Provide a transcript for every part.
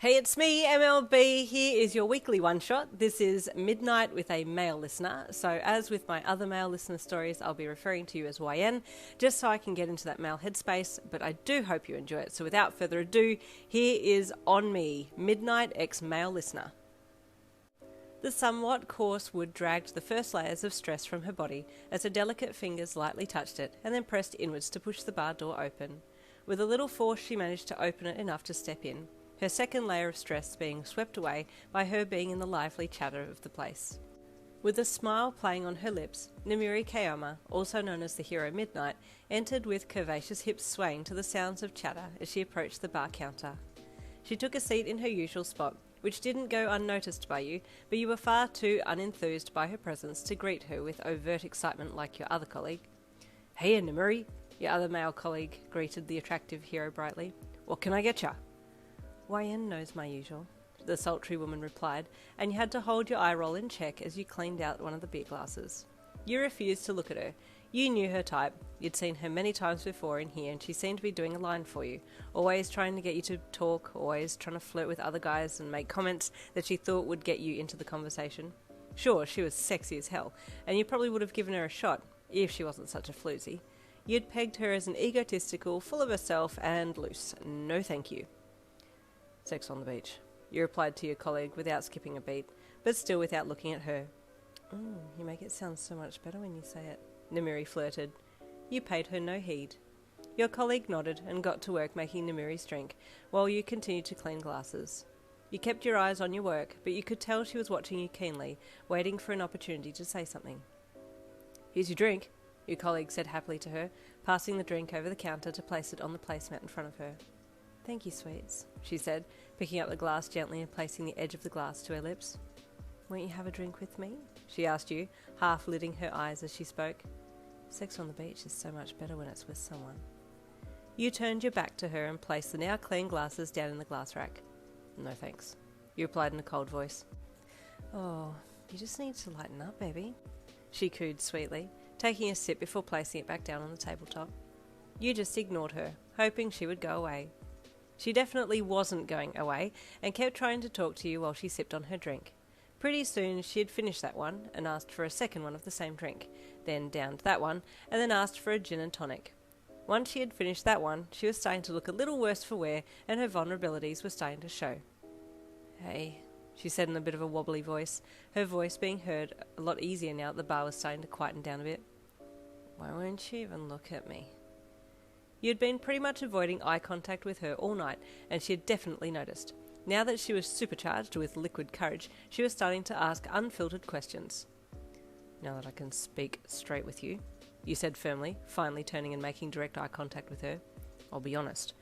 Hey, it's me, MLB. Here is your weekly one-shot. This is Midnight with a male listener. So as with my other male listener stories, I'll be referring to you as YN, just so I can get into that male headspace, but I do hope you enjoy it. So without further ado, here is On Me, Midnight ex-male listener. The somewhat coarse wood dragged the first layers of stress from her body as her delicate fingers lightly touched it and then pressed inwards to push the bar door open. With a little force, she managed to open it enough to step in, her second layer of stress being swept away by her being in the lively chatter of the place. With a smile playing on her lips, Nemuri Kayama, also known as the hero Midnight, entered with curvaceous hips swaying to the sounds of chatter as she approached the bar counter. She took a seat in her usual spot, which didn't go unnoticed by you, but you were far too unenthused by her presence to greet her with overt excitement like your other colleague. "Hey, Nemuri," your other male colleague greeted the attractive hero brightly. "What can I get ya?" "YN knows my usual," the sultry woman replied, and you had to hold your eye roll in check as you cleaned out one of the beer glasses. You refused to look at her. You knew her type. You'd seen her many times before in here, and she seemed to be doing a line for you, always trying to get you to talk, always trying to flirt with other guys and make comments that she thought would get you into the conversation. Sure, she was sexy as hell, and you probably would have given her a shot, if she wasn't such a floozy. You'd pegged her as an egotistical, full of herself, and loose. No thank you. "Sex on the beach," you replied to your colleague without skipping a beat, but still without looking at her. "Oh, you make it sound so much better when you say it," Nemuri flirted. You paid her no heed. Your colleague nodded and got to work making Nemuri's drink, while you continued to clean glasses. You kept your eyes on your work, but you could tell she was watching you keenly, waiting for an opportunity to say something. "Here's your drink," your colleague said happily to her, passing the drink over the counter to place it on the placemat in front of her. "Thank you, sweets," she said, picking up the glass gently and placing the edge of the glass to her lips. "Won't you have a drink with me?" she asked you, half lidding her eyes as she spoke. "Sex on the beach is so much better when it's with someone." You turned your back to her and placed the now clean glasses down in the glass rack. "No thanks," you replied in a cold voice. "Oh, you just need to lighten up, baby," she cooed sweetly, taking a sip before placing it back down on the tabletop. You just ignored her, hoping she would go away. She definitely wasn't going away, and kept trying to talk to you while she sipped on her drink. Pretty soon she had finished that one, and asked for a second one of the same drink, then downed that one, and then asked for a gin and tonic. Once she had finished that one, she was starting to look a little worse for wear, and her vulnerabilities were starting to show. "Hey," she said in a bit of a wobbly voice, her voice being heard a lot easier now that the bar was starting to quieten down a bit. "Why won't you even look at me?" You'd been pretty much avoiding eye contact with her all night, and she had definitely noticed. Now that she was supercharged with liquid courage, she was starting to ask unfiltered questions. "Now that I can speak straight with you," you said firmly, finally turning and making direct eye contact with her, "I'll be honest.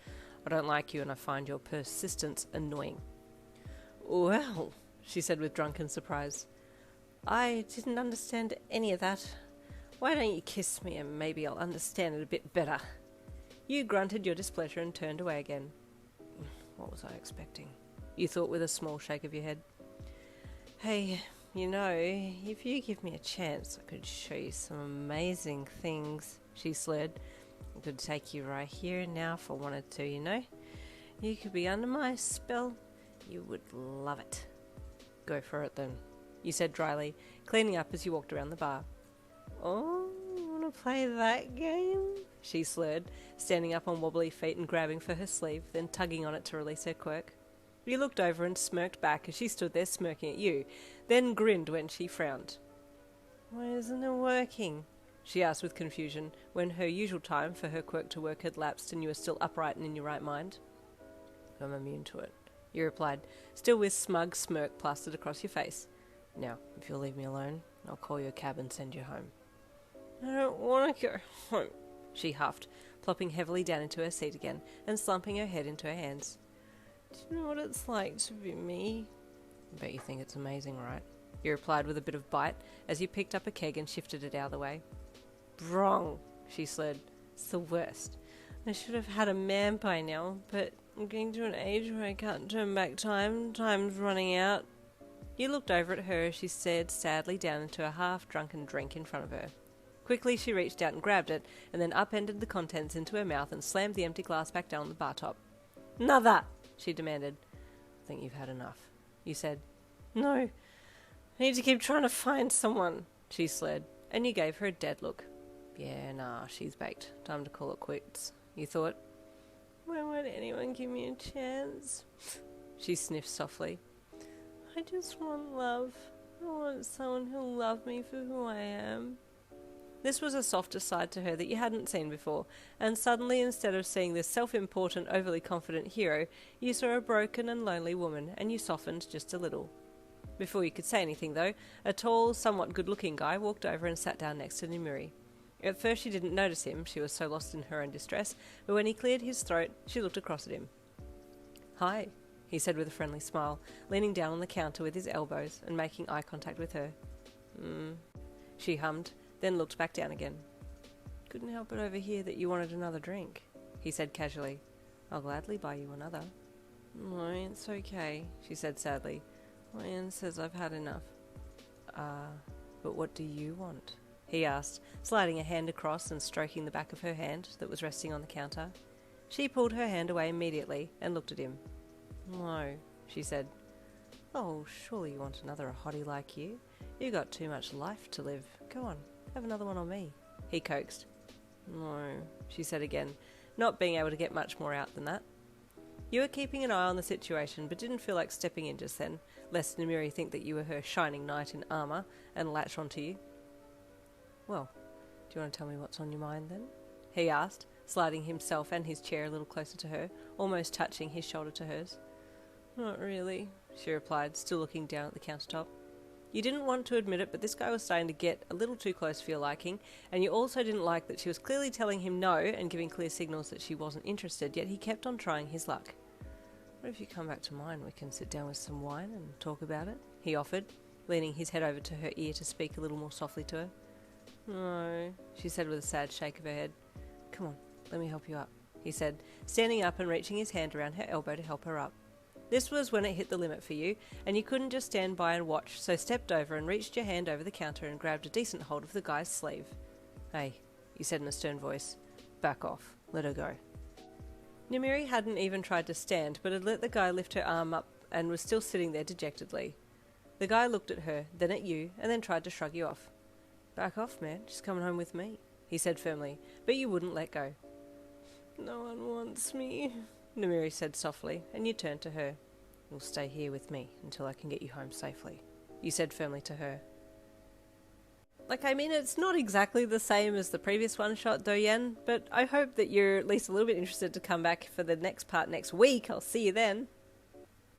I don't like you and I find your persistence annoying." "Well," she said with drunken surprise, "I didn't understand any of that. Why don't you kiss me and maybe I'll understand it a bit better?" You grunted your displeasure and turned away again. "What was I expecting?" you thought with a small shake of your head. "Hey, you know, if you give me a chance, I could show you some amazing things," she slurred. "I could take you right here and now if I wanted to, you know. You could be under my spell. You would love it." "Go for it then," you said dryly, cleaning up as you walked around the bar. "Oh, you want to play that game?" she slurred, standing up on wobbly feet and grabbing for her sleeve, then tugging on it to release her quirk. You looked over and smirked back as she stood there smirking at you, then grinned when she frowned. "Why isn't it working?" she asked with confusion, when her usual time for her quirk to work had lapsed and you were still upright and in your right mind. "I'm immune to it," you replied, still with smug smirk plastered across your face. "Now, if you'll leave me alone, I'll call you a cab and send you home." "I don't want to go home," she huffed, plopping heavily down into her seat again and slumping her head into her hands. "Do you know what it's like to be me?" "I bet you think it's amazing, right?" you replied with a bit of bite as you picked up a keg and shifted it out of the way. "Wrong," she slurred. "It's the worst. I should have had a man by now, but I'm getting to an age where I can't turn back time. Time's running out." You looked over at her as she stared sadly down into a half-drunken drink in front of her. Quickly she reached out and grabbed it, and then upended the contents into her mouth and slammed the empty glass back down on the bar top. "Another!" she demanded. think you've had enough. You said. No, I need to keep trying to find someone, she slurred, and you gave her a dead look. Yeah, nah, she's baked. Time to call it quits. You thought. Why won't anyone give me a chance? She sniffed softly. I just want love. I want someone who'll love me for who I am. This was a softer side to her that you hadn't seen before, and suddenly, instead of seeing this self-important, overly confident hero, you saw a broken and lonely woman, and you softened just a little. Before you could say anything, though, a tall, somewhat good-looking guy walked over and sat down next to Nemuri. At first she didn't notice him, she was so lost in her own distress, but when he cleared his throat, she looked across at him. Hi, he said with a friendly smile, leaning down on the counter with his elbows and making eye contact with her. She hummed, then looked back down again. Couldn't help but overhear that you wanted another drink, he said casually. I'll gladly buy you another. No, it's okay, she said sadly. Ryan says I've had enough. But what do you want? He asked, sliding a hand across and stroking the back of her hand that was resting on the counter. She pulled her hand away immediately and looked at him. No, she said. Oh, surely you want another hottie like you. You got too much life to live. Go on, have another one on me, he coaxed. No, she said again, not being able to get much more out than that. You were keeping an eye on the situation, but didn't feel like stepping in just then, lest Nemuri think that you were her shining knight in armour and latch onto you. Well, do you want to tell me what's on your mind then? He asked, sliding himself and his chair a little closer to her, almost touching his shoulder to hers. Not really, she replied, still looking down at the countertop. You didn't want to admit it, but this guy was starting to get a little too close for your liking, and you also didn't like that she was clearly telling him no and giving clear signals that she wasn't interested, yet he kept on trying his luck. What if you come back to mine? We can sit down with some wine and talk about it, he offered, leaning his head over to her ear to speak a little more softly to her. No, she said with a sad shake of her head. Come on, let me help you up, he said, standing up and reaching his hand around her elbow to help her up. This was when it hit the limit for you, and you couldn't just stand by and watch, so stepped over and reached your hand over the counter and grabbed a decent hold of the guy's sleeve. Hey, you said in a stern voice. Back off. Let her go. Nemuri hadn't even tried to stand, but had let the guy lift her arm up and was still sitting there dejectedly. The guy looked at her, then at you, and then tried to shrug you off. Back off, man. Just coming home with me, he said firmly, but you wouldn't let go. No one wants me, Nemuri said softly, and you turned to her. You'll stay here with me until I can get you home safely, you said firmly to her. It's not exactly the same as the previous one-shot, Doyen, but I hope that you're at least a little bit interested to come back for the next part next week. I'll see you then.